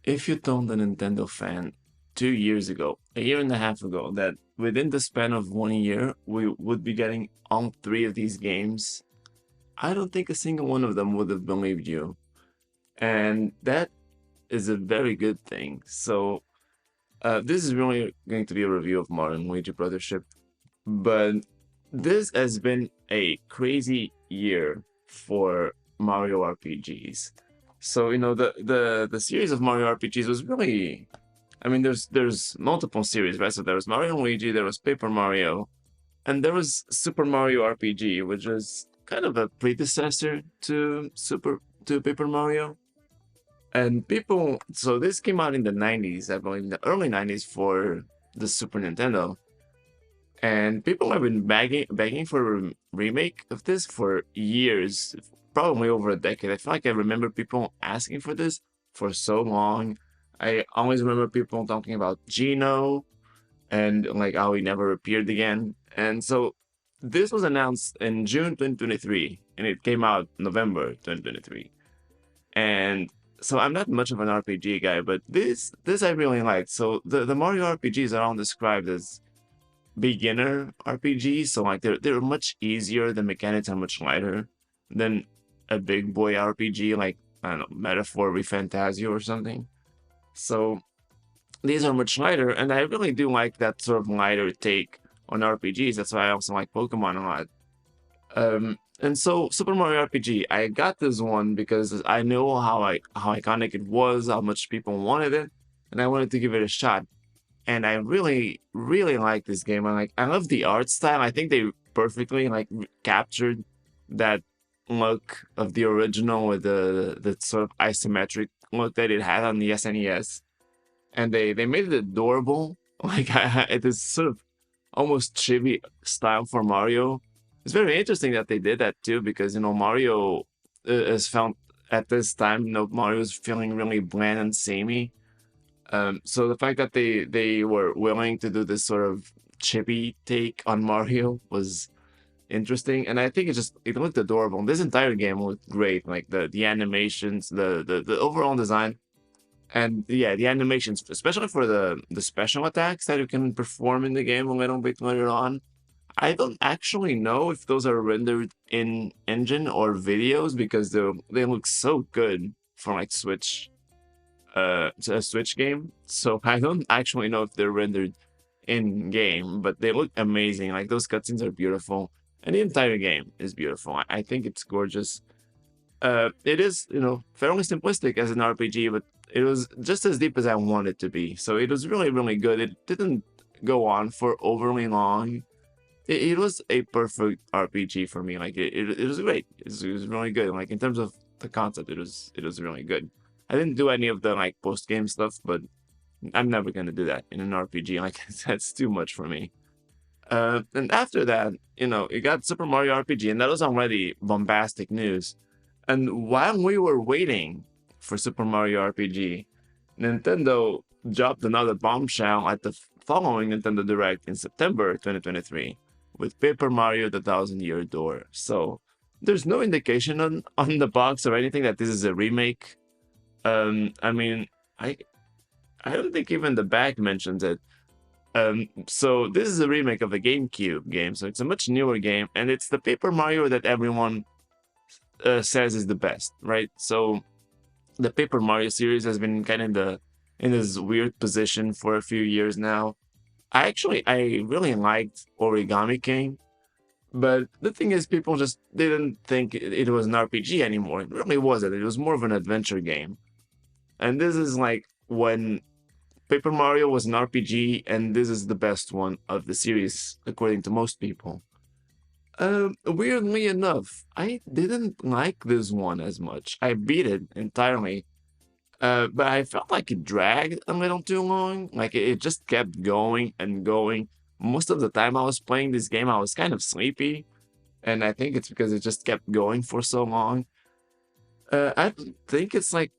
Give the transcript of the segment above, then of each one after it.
If you told a Nintendo fan 2 years ago, a year and a half ago, that within the span of 1 year, we would be getting all three of these games, I don't think a single one of them would have believed you. And that is a very good thing. So, this is really going to be a review of Mario Luigi Brothership, but this has been a crazy year for Mario RPGs. So, the series of Mario RPGs was really, I mean, there's multiple series, right? So there was Mario and Luigi, there was Paper Mario, and there was Super Mario RPG, which was kind of a predecessor to Paper Mario. And so this came out in the 90s, I believe, in the early 90s for the Super Nintendo. And people have been begging for a remake of this for years, probably over a decade. I feel like I remember people asking for this for so long. I always remember people talking about Gino and like how he never appeared again. And so this was announced in June 2023 and it came out November 2023. And so I'm not much of an RPG guy, but this I really liked. So the Mario RPGs are all described as beginner RPGs, so like they're much easier. The mechanics are much lighter than a big boy RPG, like I don't know, Metaphor Refantasio or something. So these are much lighter, and I really do like that sort of lighter take on RPGs. That's why I also like Pokemon a lot. And so Super Mario RPG, I got this one because I know how iconic it was, how much people wanted it, and I wanted to give it a shot. And I really, really like this game. I love the art style. I think they perfectly captured that look of the original with the sort of isometric look that it had on the SNES, and they made it adorable. It is sort of almost chibi style for Mario. It's very interesting that they did that too, because Mario is found at this time. Mario is feeling really bland and samey. So the fact that they were willing to do this sort of chibi take on Mario was interesting, and I think it looked adorable. This entire game looked great, like the animations, the overall design, and yeah, the animations, especially for the special attacks that you can perform in the game a little bit later on. I don't actually know if those are rendered in engine or videos because they look so good for like a Switch game. So I don't actually know if they're rendered in game, but they look amazing. Like those cutscenes are beautiful, and the entire game is beautiful. I think it's gorgeous. It is, fairly simplistic as an RPG, but it was just as deep as I wanted it to be. So it was really, really good. It didn't go on for overly long. It was a perfect RPG for me. Like it was great. It was really good. Like in terms of the concept, it was really good. I didn't do any of the like post game stuff, but I'm never gonna do that in an RPG. Like that's too much for me. And after that, it got Super Mario RPG, and that was already bombastic news. And while we were waiting for Super Mario RPG, Nintendo dropped another bombshell at the following Nintendo Direct in September 2023 with Paper Mario: The Thousand Year Door. So there's no indication on the box or anything that this is a remake. I mean, I I don't think even the back mentions it. So this is a remake of a GameCube game, so it's a much newer game, and it's the Paper Mario that everyone says is the best, right? So the Paper Mario series has been kind of in this weird position for a few years now. I really liked Origami King, but the thing is, people just didn't think it was an RPG anymore. It really wasn't. It was more of an adventure game, and this is like when Paper Mario was an RPG, and this is the best one of the series, according to most people. Weirdly enough, I didn't like this one as much. I beat it entirely, but I felt like it dragged a little too long. Like it just kept going and going. Most of the time I was playing this game, I was kind of sleepy, and I think it's because it just kept going for so long. I don't think it's like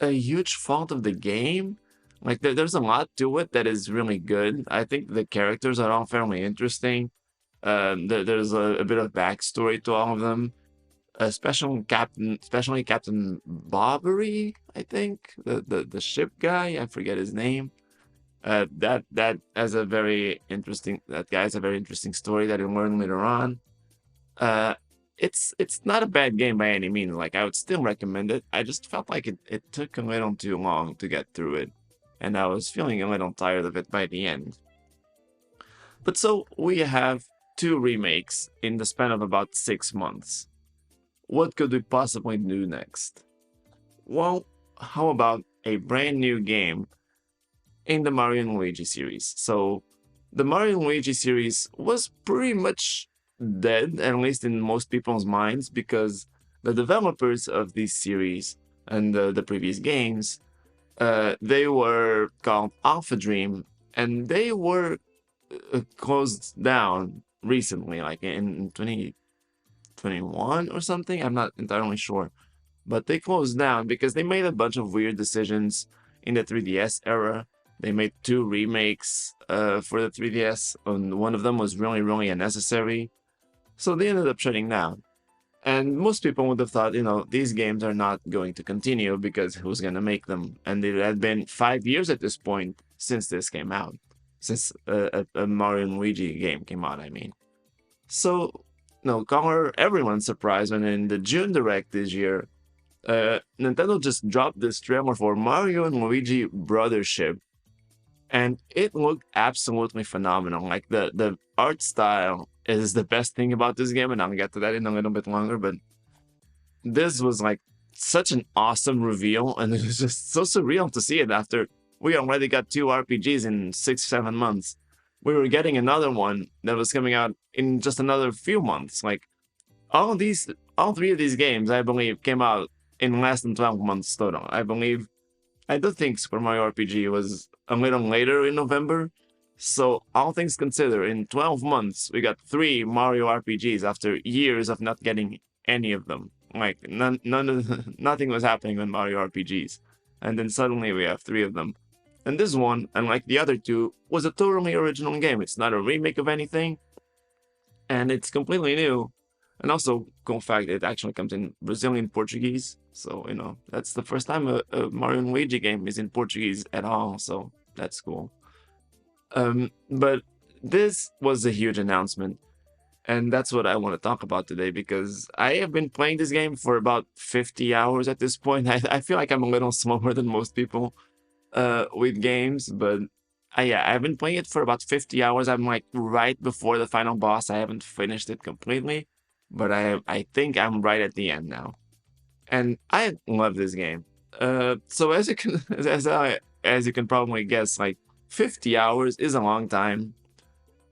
a huge fault of the game. Like there's a lot to it that is really good. I think the characters are all fairly interesting. There's a bit of backstory to all of them. especially Captain Bobbery, I think, the ship guy. I forget his name. That guy has a very interesting story that you learn later on. Uh, it's not a bad game by any means. Like I would still recommend it. I just felt like it took a little too long to get through it, and I was feeling a little tired of it by the end. But so we have two remakes in the span of about 6 months. What could we possibly do next? Well, how about a brand new game in the Mario and Luigi series? So, the Mario and Luigi series was pretty much dead, at least in most people's minds, because the developers of this series and the previous games, they were called Alpha Dream, and they were closed down recently, like in 2021 or something. I'm not entirely sure. But they closed down because they made a bunch of weird decisions in the 3DS era. They made two remakes for the 3DS, and one of them was really, really unnecessary. So they ended up shutting down. And most people would have thought, these games are not going to continue because who's going to make them? And it had been 5 years at this point since this came out, since a Mario and Luigi game came out, I mean. So, no, color everyone's surprised when in the June Direct this year, Nintendo just dropped this trailer for Mario and Luigi Brothership, and it looked absolutely phenomenal. Like the art style is the best thing about this game, and I'll get to that in a little bit longer. But this was like such an awesome reveal, and it was just so surreal to see it after we already got two RPGs in 6-7 months. We were getting another one that was coming out in just another few months. Like all three of these games, I believe, came out in less than 12 months total. I do think Super Mario RPG was a little later in November. So, all things considered, in 12 months, we got three Mario RPGs after years of not getting any of them. Like, nothing was happening with Mario RPGs. And then suddenly we have three of them. And this one, unlike the other two, was a totally original game. It's not a remake of anything, and it's completely new. And also, cool fact, it actually comes in Brazilian Portuguese. So, that's the first time a Mario and Luigi game is in Portuguese at all. So, that's cool. But this was a huge announcement. And that's what I want to talk about today because I have been playing this game for about 50 hours at this point. I feel like I'm a little slower than most people with games, but yeah, I've been playing it for about 50 hours. I'm like right before the final boss. I haven't finished it completely, but I think I'm right at the end now. And I love this game. So as you can as you can probably guess, like 50 hours is a long time.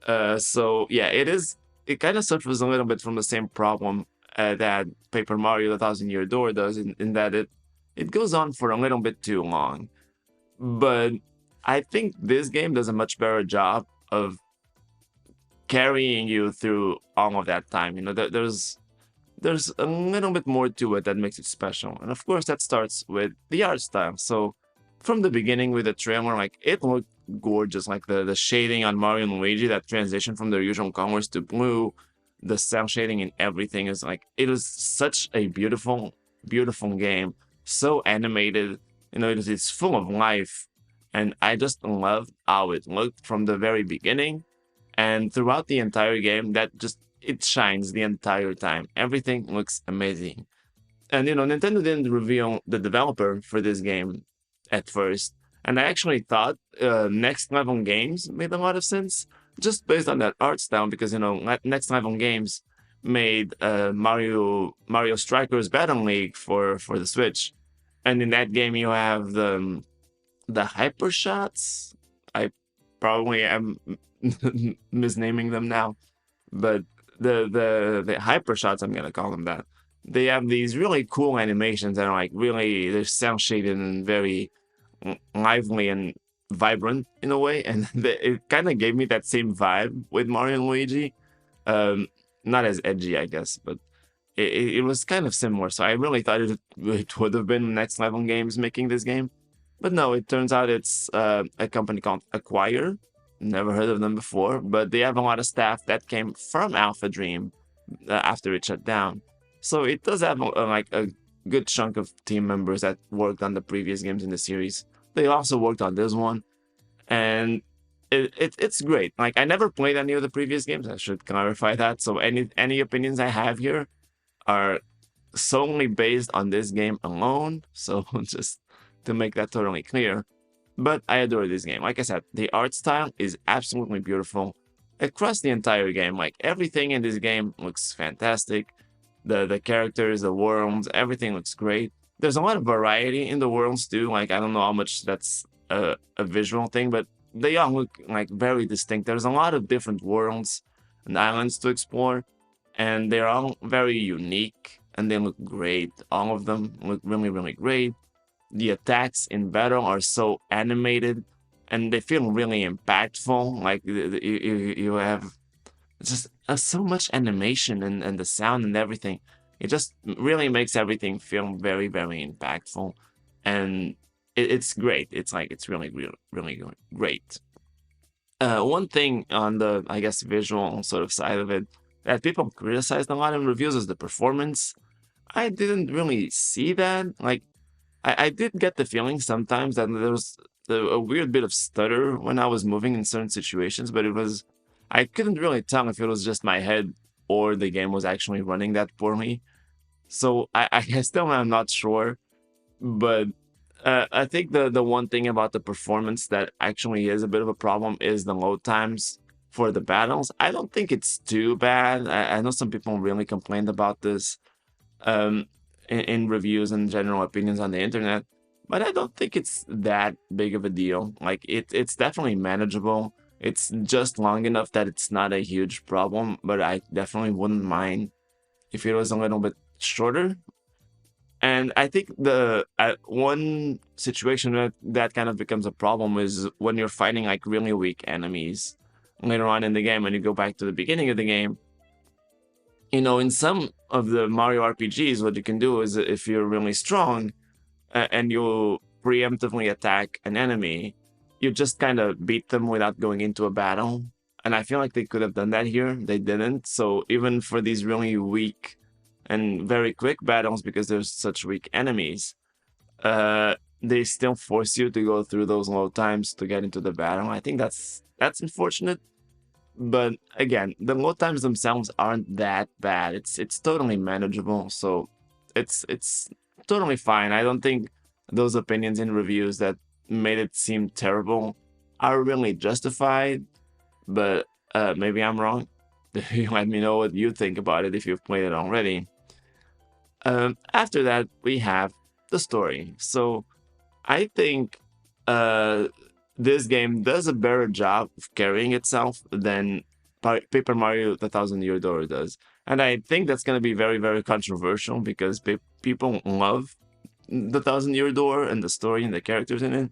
So yeah, it kind of suffers a little bit from the same problem that Paper Mario: The Thousand Year Door does, in that it goes on for a little bit too long. But I think this game does a much better job of carrying you through all of that time. There's a little bit more to it that makes it special, and of course that starts with the art style. So from the beginning with the trailer, like it looked gorgeous, like the shading on Mario and Luigi, that transition from their usual colors to blue, the cell shading and everything is like it is such a beautiful, beautiful game, so animated. It's full of life, and I just love how it looked from the very beginning and throughout the entire game. That just it shines the entire time. Everything looks amazing. And Nintendo didn't reveal the developer for this game at first, and I actually thought Next Level Games made a lot of sense just based on that art style because Next Level Games made Mario Strikers Battle League for the Switch, and in that game you have the hyper shots. I probably am misnaming them now, but the hyper shots, I'm gonna call them that. They have these really cool animations that are like really they're cel shaded and very lively and vibrant in a way, and it kind of gave me that same vibe with Mario and Luigi. Not as edgy, I guess, but it was kind of similar. So I really thought it would have been Next Level Games making this game, but no, it turns out it's a company called Acquire. Never heard of them before, but they have a lot of staff that came from Alpha Dream after it shut down. So it does have like a good chunk of team members that worked on the previous games in the series. They also worked on this one, and it's great. Like I never played any of the previous games. I should clarify that. So any opinions I have here are solely based on this game alone. So just to make that totally clear. But I adore this game. Like I said, the art style is absolutely beautiful across the entire game. Like everything in this game looks fantastic. The characters, the worlds, everything looks great. There's a lot of variety in the worlds too. Like I don't know how much that's a visual thing, but they all look like very distinct. There's a lot of different worlds and islands to explore, and they're all very unique and they look great. All of them look really, really great. The attacks in battle are so animated and they feel really impactful. Like you have just so much animation and the sound and everything. It just really makes everything feel very, very impactful. And it's great. It's like, it's really, really, really great. One thing on the, I guess, visual sort of side of it that people criticized a lot in reviews is the performance. I didn't really see that. Like, I did get the feeling sometimes that there was a weird bit of stutter when I was moving in certain situations, but I couldn't really tell if it was just my head or the game was actually running that poorly. So I still am not sure, but I think the one thing about the performance that actually is a bit of a problem is the load times for the battles. I don't think it's too bad. I know some people really complained about this um, in reviews and general opinions on the internet, but I don't think it's that big of a deal. Like it's definitely manageable. It's just long enough that it's not a huge problem, but I definitely wouldn't mind if it was a little bit shorter. And I think the one situation that kind of becomes a problem is when you're fighting like really weak enemies later on in the game, and you go back to the beginning of the game. You know, in some of the Mario RPGs, what you can do is if you're really strong and you preemptively attack an enemy, you just kind of beat them without going into a battle. And I feel like they could have done that here. They didn't. So even for these really weak and very quick battles, because there's such weak enemies, they still force you to go through those load times to get into the battle. I think that's unfortunate. But again, the load times themselves aren't that bad. It's totally manageable. So it's totally fine. I don't think those opinions in reviews that made it seem terrible are really justified. But maybe I'm wrong. You let me know what you think about it if you've played it already. After that, we have the story. So I think uh, this game does a better job of carrying itself than Paper Mario: The Thousand Year Door does, and I think that's going to be very, very controversial because people love The Thousand Year Door and the story and the characters in it,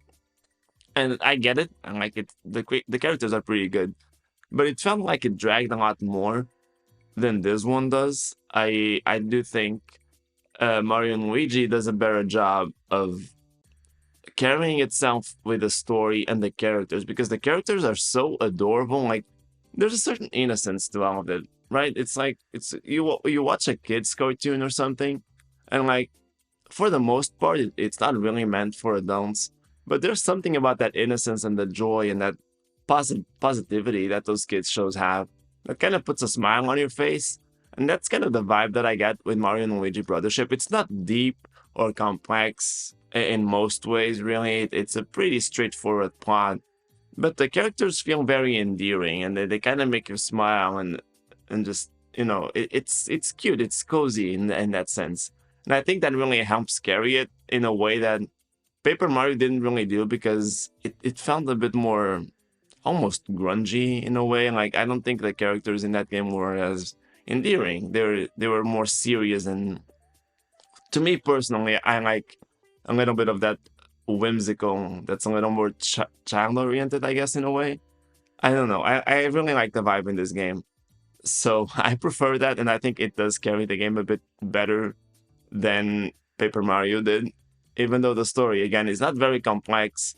and I get it. And like it, the characters are pretty good, but it felt like it dragged a lot more than this one does. I do think Mario and Luigi does a better job of carrying itself with the story and the characters because the characters are so adorable. Like there's a certain innocence to all of it, right? It's like it's you watch a kids cartoon or something, and like for the most part, it's not really meant for adults. But there's something about that innocence and the joy and that positivity that those kids shows have that kind of puts a smile on your face. And that's kind of the vibe that I get with Mario and Luigi Brothership. It's not deep or complex in most ways, really. It's a pretty straightforward plot, but the characters feel very endearing and they kind of make you smile and just it's cute, it's cozy in that sense, and I think that really helps carry it in a way that Paper Mario didn't really do because it felt a bit more almost grungy in a way. Like I don't think the characters in that game were as endearing. They were more serious, and to me personally, I like a little bit of that whimsical. That's a little more child oriented, I guess, in a way. I don't know. I really like the vibe in this game, so I prefer that, and I think it does carry the game a bit better than Paper Mario did. Even though the story again is not very complex,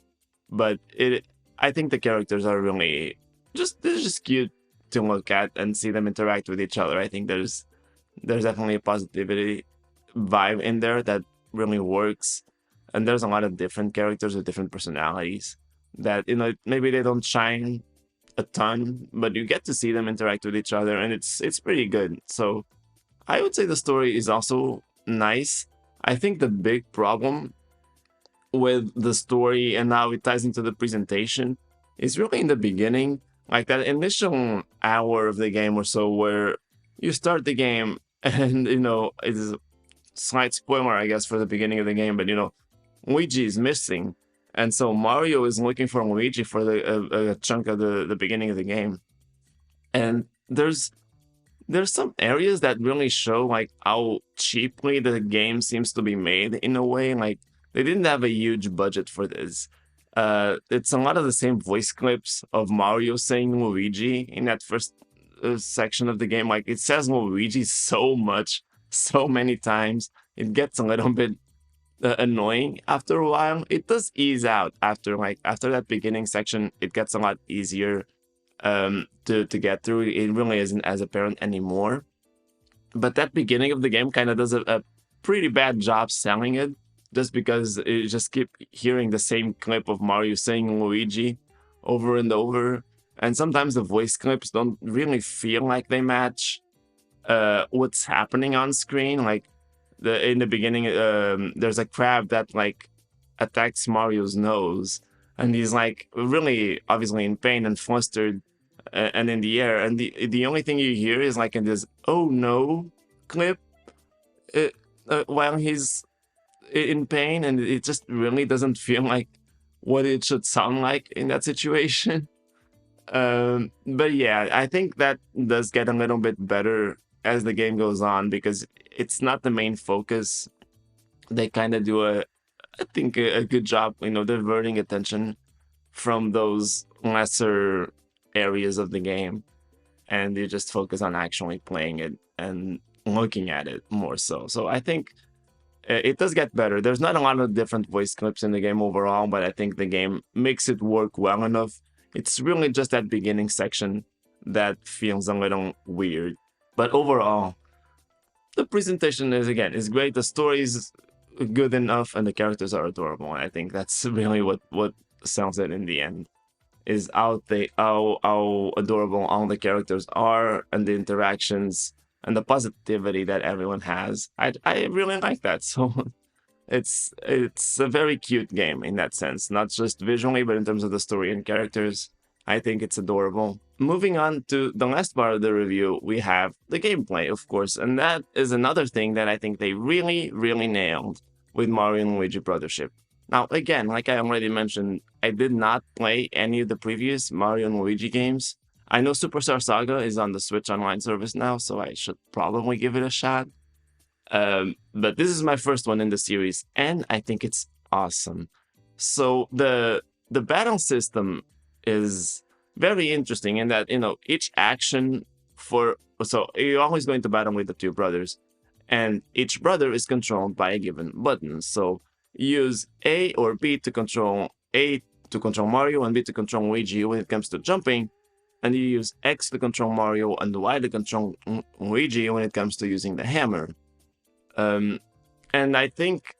but it I think the characters are really they're just cute to look at and see them interact with each other. I think There's definitely a positivity vibe in there that really works. And there's a lot of different characters with different personalities that, maybe they don't shine a ton, but you get to see them interact with each other, and it's pretty good. So I would say the story is also nice. I think the big problem with the story and how it ties into the presentation is really in the beginning, like that initial hour of the game or so, where you start the game and it's a slight spoiler, I guess, for the beginning of the game, but Luigi is missing, and so Mario is looking for Luigi for a chunk of the beginning of the game, and there's some areas that really show like how cheaply the game seems to be made in a way. Like they didn't have a huge budget for this. It's a lot of the same voice clips of Mario saying Luigi in that first section of the game. Like it says Luigi so much, so many times. It gets a little bit annoying after a while. It does ease out after that beginning section. It gets a lot easier to get through. It really isn't as apparent anymore. But that beginning of the game kind of does a pretty bad job selling it, just because you just keep hearing the same clip of Mario saying Luigi over and over. And sometimes the voice clips don't really feel like they match what's happening on screen. Like in the beginning, there's a crab that like attacks Mario's nose, and he's like really obviously in pain and flustered and in the air, and the only thing you hear is like in this "oh no" clip while he's in pain, and it just really doesn't feel like what it should sound like in that situation. But yeah, I think that does get a little bit better as the game goes on, because it's not the main focus. They kind of do I think a good job, diverting attention from those lesser areas of the game, and you just focus on actually playing it and looking at it more so. So I think it does get better. There's not a lot of different voice clips in the game overall, but I think the game makes it work well enough. It's really just that beginning section that feels a little weird. But overall, the presentation is great. The story is good enough, and the characters are adorable. And I think that's really what sells it in the end. Is how adorable all the characters are, and the interactions and the positivity that everyone has. I really like that. So it's a very cute game in that sense, not just visually, but in terms of the story and characters. I think it's adorable. Moving on to the last part of the review, we have the gameplay, of course, and that is another thing that I think they really, really nailed with Mario and Luigi Brothership. Now, again, like I already mentioned, I did not play any of the previous Mario and Luigi games. I know Superstar Saga is on the Switch Online service now, so I should probably give it a shot. But this is my first one in the series, and I think it's awesome. So the battle system is very interesting in that each action you're always going to battle with the two brothers, and each brother is controlled by a given button. So you use A or B to control Mario and B to control Luigi when it comes to jumping, and you use X to control Mario and Y to control Luigi when it comes to using the hammer. And I think,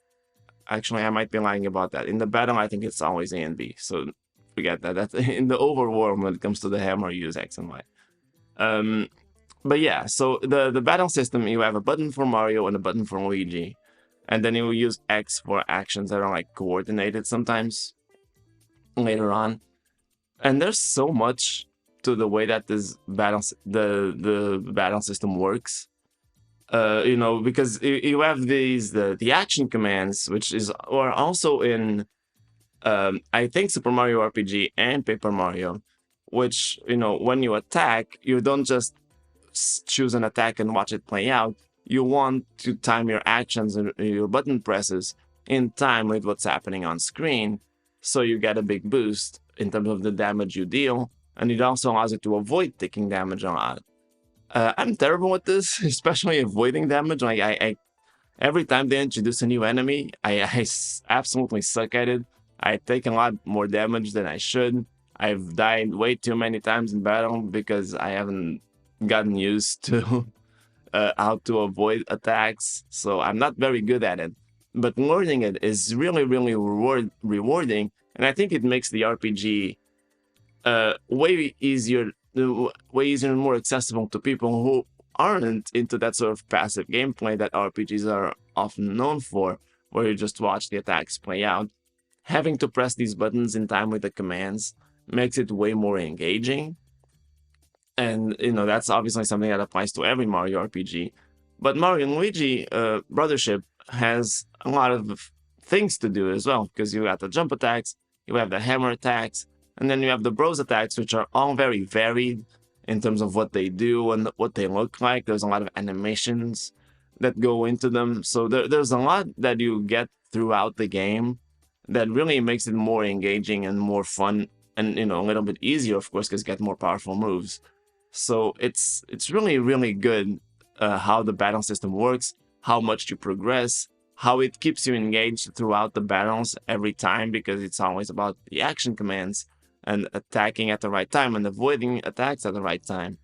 actually, I might be lying about that. In the battle, I think it's always A and B. So forget that. That's in the overworld when it comes to the hammer, you use X and Y. But yeah, so the battle system, you have a button for Mario and a button for Luigi, and then you will use X for actions that are like coordinated sometimes later on. And there's so much to the way that this the battle system works. Because you have the action commands, which are also in I think Super Mario RPG and Paper Mario, which when you attack, you don't just choose an attack and watch it play out. You want to time your actions and your button presses in time with what's happening on screen, so you get a big boost in terms of the damage you deal, and it also allows you to avoid taking damage a lot. I'm terrible at this, especially avoiding damage. Like I every time they introduce a new enemy, I absolutely suck at it. I take a lot more damage than I should. I've died way too many times in battle because I haven't gotten used to how to avoid attacks. So I'm not very good at it, but learning it is really, really rewarding. And I think it makes the RPG way easier and more accessible to people who aren't into that sort of passive gameplay that RPGs are often known for, where you just watch the attacks play out. Having to press these buttons in time with the commands makes it way more engaging. And that's obviously something that applies to every Mario RPG. But Mario and Luigi Brothership has a lot of things to do as well, because you got the jump attacks, you have the hammer attacks, and then you have the bros attacks, which are all very varied in terms of what they do and what they look like. There's a lot of animations that go into them. So there's a lot that you get throughout the game that really makes it more engaging and more fun, and a little bit easier, of course, because you get more powerful moves. So it's really, really good how the battle system works, how much you progress, how it keeps you engaged throughout the battles every time, because it's always about the action commands and attacking at the right time and avoiding attacks at the right time.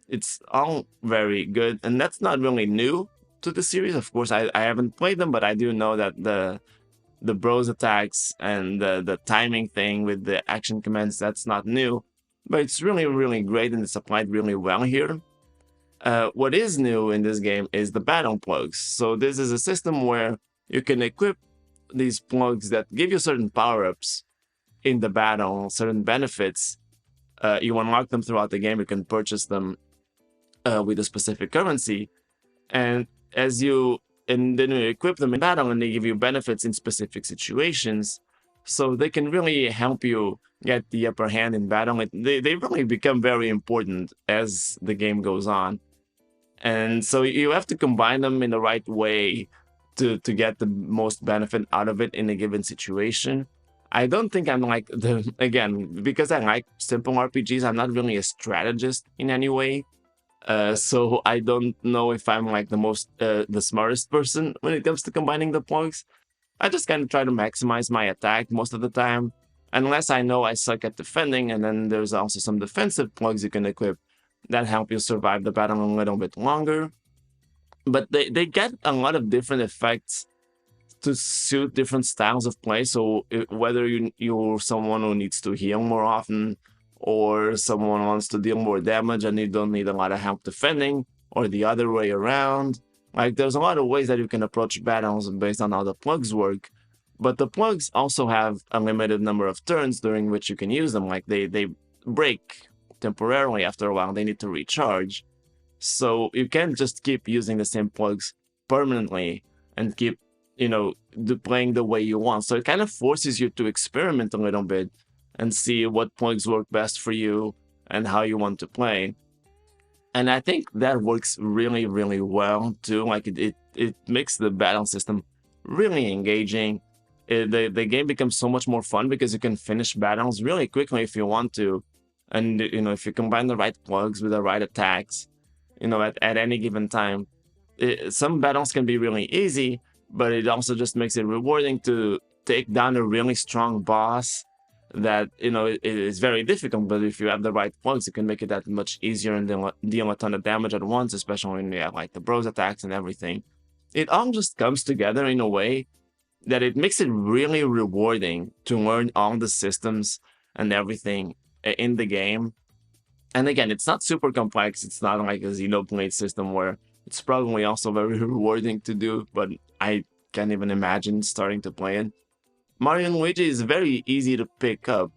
It's all very good, and that's not really new to the series. Of course, I haven't played them, but I do know that the bros attacks and the timing thing with the action commands, that's not new, but it's really, really great, and it's applied really well here. What is new in this game is the battle plugs. So this is a system where you can equip these plugs that give you certain power-ups in the battle, certain benefits. You unlock them throughout the game. You can purchase them with a specific currency, and then you equip them in battle, and they give you benefits in specific situations. So they can really help you get the upper hand in battle. They really become very important as the game goes on. And so you have to combine them in the right way to get the most benefit out of it in a given situation. I don't think I'm like again, because I like simple RPGs, I'm not really a strategist in any way. So I don't know if I'm like the smartest person when it comes to combining the plugs. I just kind of try to maximize my attack most of the time, unless I know I suck at defending, and then there's also some defensive plugs you can equip that help you survive the battle a little bit longer. But they get a lot of different effects to suit different styles of play. So whether you're someone who needs to heal more often, or someone wants to deal more damage and you don't need a lot of help defending, or the other way around, like there's a lot of ways that you can approach battles based on how the plugs work. But the plugs also have a limited number of turns during which you can use them. Like they break temporarily after a while. They need to recharge. So you can't just keep using the same plugs permanently and keep, playing the way you want. So it kind of forces you to experiment a little bit and see what plugs work best for you and how you want to play. And I think that works really, really well too. Like it makes the battle system really engaging. The game becomes so much more fun because you can finish battles really quickly if you want to. And if you combine the right plugs with the right attacks, at any given time, some battles can be really easy, but it also just makes it rewarding to take down a really strong boss that it is very difficult. But if you have the right plugs, you can make it that much easier and then deal a ton of damage at once, especially when you have like the bros attacks and everything. It all just comes together in a way that it makes it really rewarding to learn all the systems and everything in the game. And again, it's not super complex. It's not like a Xenoblade system where it's probably also very rewarding to do, but I can't even imagine starting to play it. Mario and Luigi is very easy to pick up,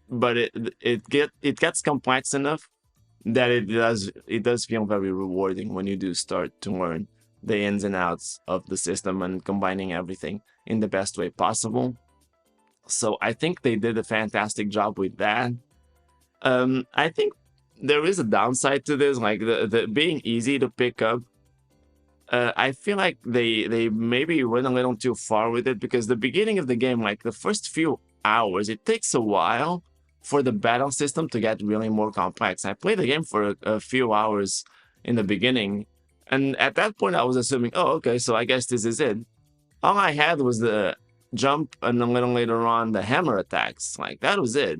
but it gets complex enough that it does feel very rewarding when you do start to learn the ins and outs of the system and combining everything in the best way possible. So I think they did a fantastic job with that. I think there is a downside to this, like the being easy to pick up. I feel like they maybe went a little too far with it, because the beginning of the game, like the first few hours, it takes a while for the battle system to get really more complex. I played the game for a few hours in the beginning, and at that point I was assuming, oh, okay, so I guess this is it. All I had was the jump, and a little later on the hammer attacks. Like that was it.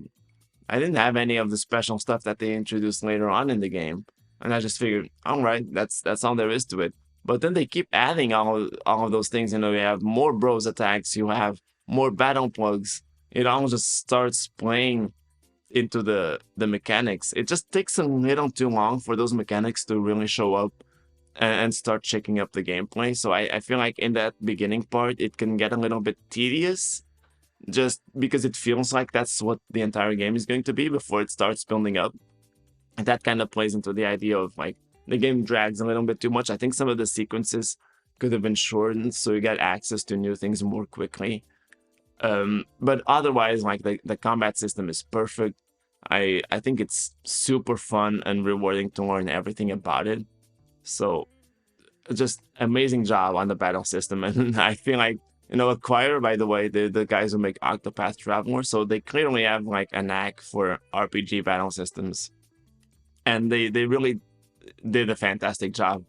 I didn't have any of the special stuff that they introduced later on in the game. And I just figured, all right, that's all there is to it. But then they keep adding all of those things. You know, you have more bros attacks, you have more battle plugs. It all just starts playing into the mechanics. It just takes a little too long for those mechanics to really show up and start shaking up the gameplay. So I feel like in that beginning part, it can get a little bit tedious just because it feels like that's what the entire game is going to be before it starts building up. And that kind of plays into the idea of like the game drags a little bit too much. I think some of the sequences could have been shortened so you get access to new things more quickly. But otherwise, like the combat system is perfect. I think it's super fun and rewarding to learn everything about it. So just amazing job on the battle system. And I feel like, you know, Acquire, by the way, the guys who make Octopath Traveler, so they clearly have like a knack for RPG battle systems. And they really did a fantastic job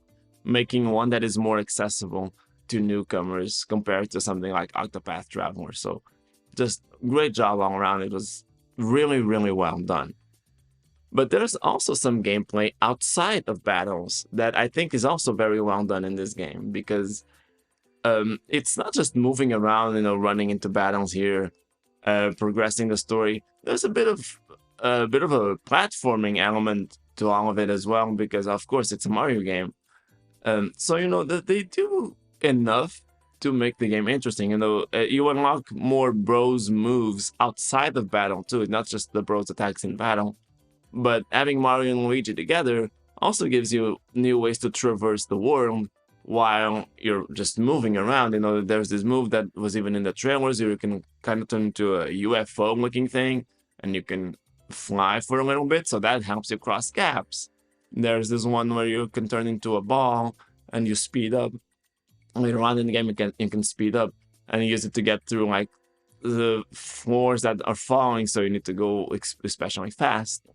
making one that is more accessible to newcomers compared to something like Octopath Traveler. So just great job all around. It was really, really well done. But there's also some gameplay outside of battles that I think is also very well done in this game because it's not just moving around, you know, running into battles here, progressing the story. There's a bit of a platforming element to all of it as well because, of course, it's a Mario game. So you know that they do enough to make the game interesting. You know, you unlock more bros moves outside of battle too, not just the bros attacks in battle. But having Mario and Luigi together also gives you new ways to traverse the world while you're just moving around. You know, there's this move that was even in the trailers. You can kind of turn into a UFO looking thing and you can fly for a little bit. So that helps you cross gaps. There's this one where you can turn into a ball and you speed up. Later on in the game, you can speed up and use it to get through like the floors that are falling. So you need to go especially fast.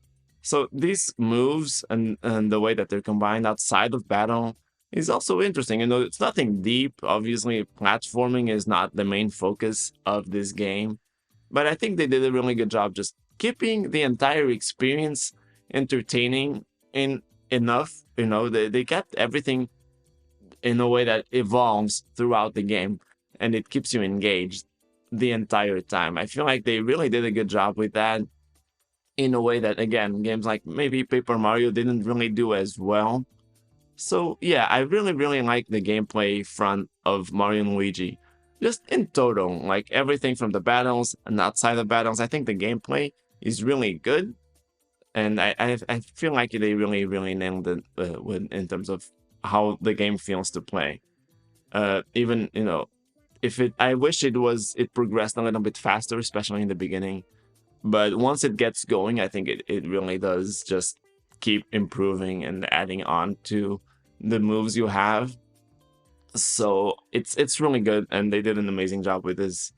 So these moves and the way that they're combined outside of battle is also interesting. You know, it's nothing deep. Obviously, platforming is not the main focus of this game, but I think they did a really good job just keeping the entire experience entertaining in enough. You know, they kept everything in a way that evolves throughout the game and it keeps you engaged the entire time. I feel like they really did a good job with that in a way that, again, games like maybe Paper Mario didn't really do as well. So yeah, I really, really like the gameplay front of Mario and Luigi. Just in total, like everything from the battles and outside the battles, I think the gameplay is really good. And I feel like they really, really nailed it in terms of how the game feels to play. Even, you know, I wish it progressed a little bit faster, especially in the beginning. But once it gets going, I think it really does just keep improving and adding on to the moves you have. So it's really good, and they did an amazing job with this.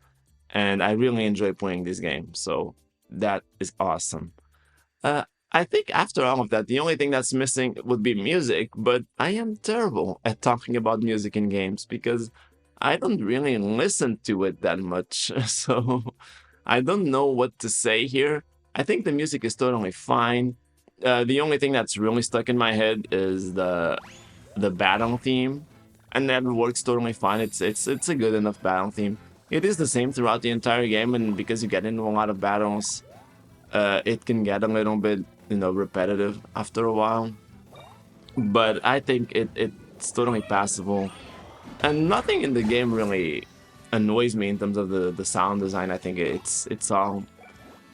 And I really enjoy playing this game. So that is awesome. Uh, I think after all of that, the only thing that's missing would be music, but I am terrible at talking about music in games because I don't really listen to it that much. So I don't know what to say here. I think the music is totally fine. The only thing that's really stuck in my head is the battle theme, and that works totally fine. It's a good enough battle theme. It is the same throughout the entire game, and because you get into a lot of battles, it can get a little bit, you know, repetitive after a while. But I think it's totally passable, and nothing in the game really annoys me in terms of the sound design. I think it's all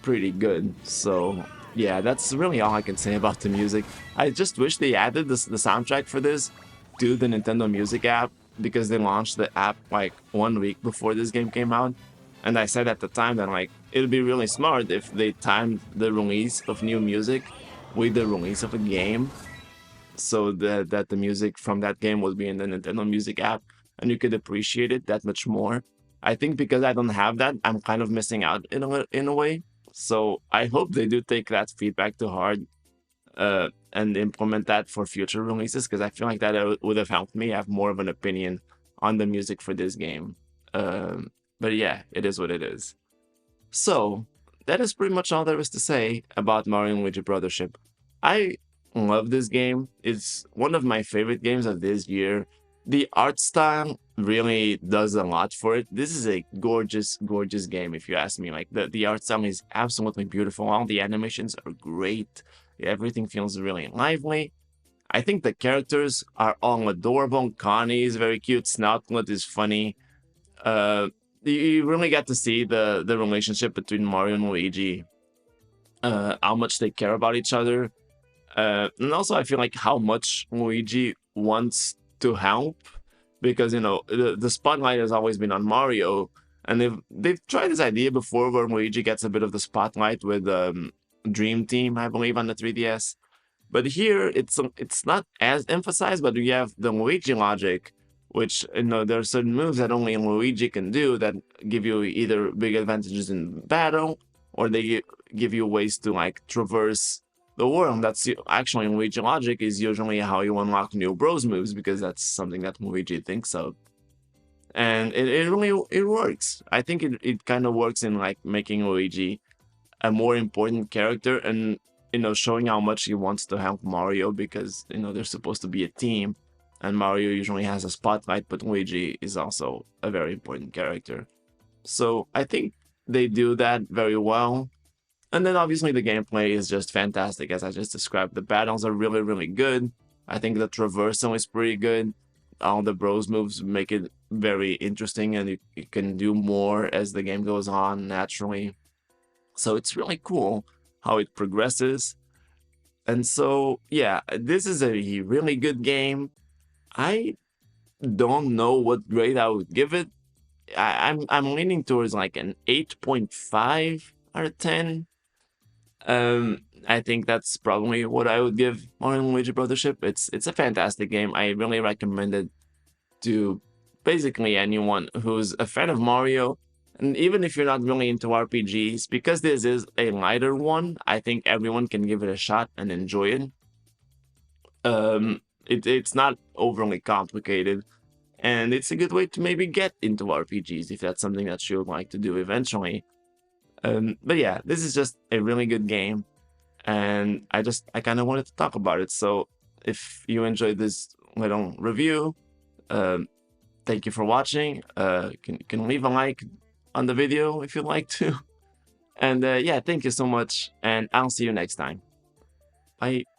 pretty good. So yeah, that's really all I can say about the music. I just wish they added the soundtrack for this to the Nintendo Music app because they launched the app like 1 week before this game came out. And I said at the time that like it'd be really smart if they timed the release of new music with the release of a game so that the music from that game would be in the Nintendo Music app and you could appreciate it that much more. I think because I don't have that, I'm kind of missing out in a way. So I hope they do take that feedback to heart and implement that for future releases because I feel like that would have helped me have more of an opinion on the music for this game. But yeah, it is what it is. So that is pretty much all there is to say about Mario and Luigi Brothership. I love this game. It's one of my favorite games of this year. The art style really does a lot for it. This is a gorgeous, gorgeous game, if you ask me. Like the art style is absolutely beautiful. All the animations are great. Everything feels really lively. I think the characters are all adorable. Connie is very cute. Snoutlet is funny. Uh, you really get to see the relationship between Mario and Luigi. How much they care about each other, and also I feel like how much Luigi wants to help, because the spotlight has always been on Mario, and they've tried this idea before where Luigi gets a bit of the spotlight with Dream Team, I believe, on the 3DS. But here it's not as emphasized, but we have the Luigi logic, which there are certain moves that only Luigi can do that give you either big advantages in battle, or they give you ways to like traverse the world. That's actually in Luigi logic is usually how you unlock new Bros moves, because that's something that Luigi thinks of. And it really it works. I think it kind of works in like making Luigi a more important character, and showing how much he wants to help Mario, because they're supposed to be a team, and Mario usually has a spotlight, but Luigi is also a very important character. So I think they do that very well. And then obviously the gameplay is just fantastic, as I just described. The battles are really, really good. I think the traversal is pretty good. All the Bros moves make it very interesting, and you can do more as the game goes on naturally. So it's really cool how it progresses. And so, yeah, this is a really good game. I don't know what grade I would give it. I'm leaning towards like an 8.5 out of 10. I think that's probably what I would give Mario Luigi Brothership. It's a fantastic game. I really recommend it to basically anyone who's a fan of Mario. And even if you're not really into RPGs, because this is a lighter one, I think everyone can give it a shot and enjoy it. It's not overly complicated, and it's a good way to maybe get into RPGs if that's something that you would like to do eventually. But yeah, this is just a really good game, and I kind of wanted to talk about it. So if you enjoyed this little review, um, thank you for watching. Can leave a like on the video if you'd like to. And yeah, thank you so much, and I'll see you next time. Bye.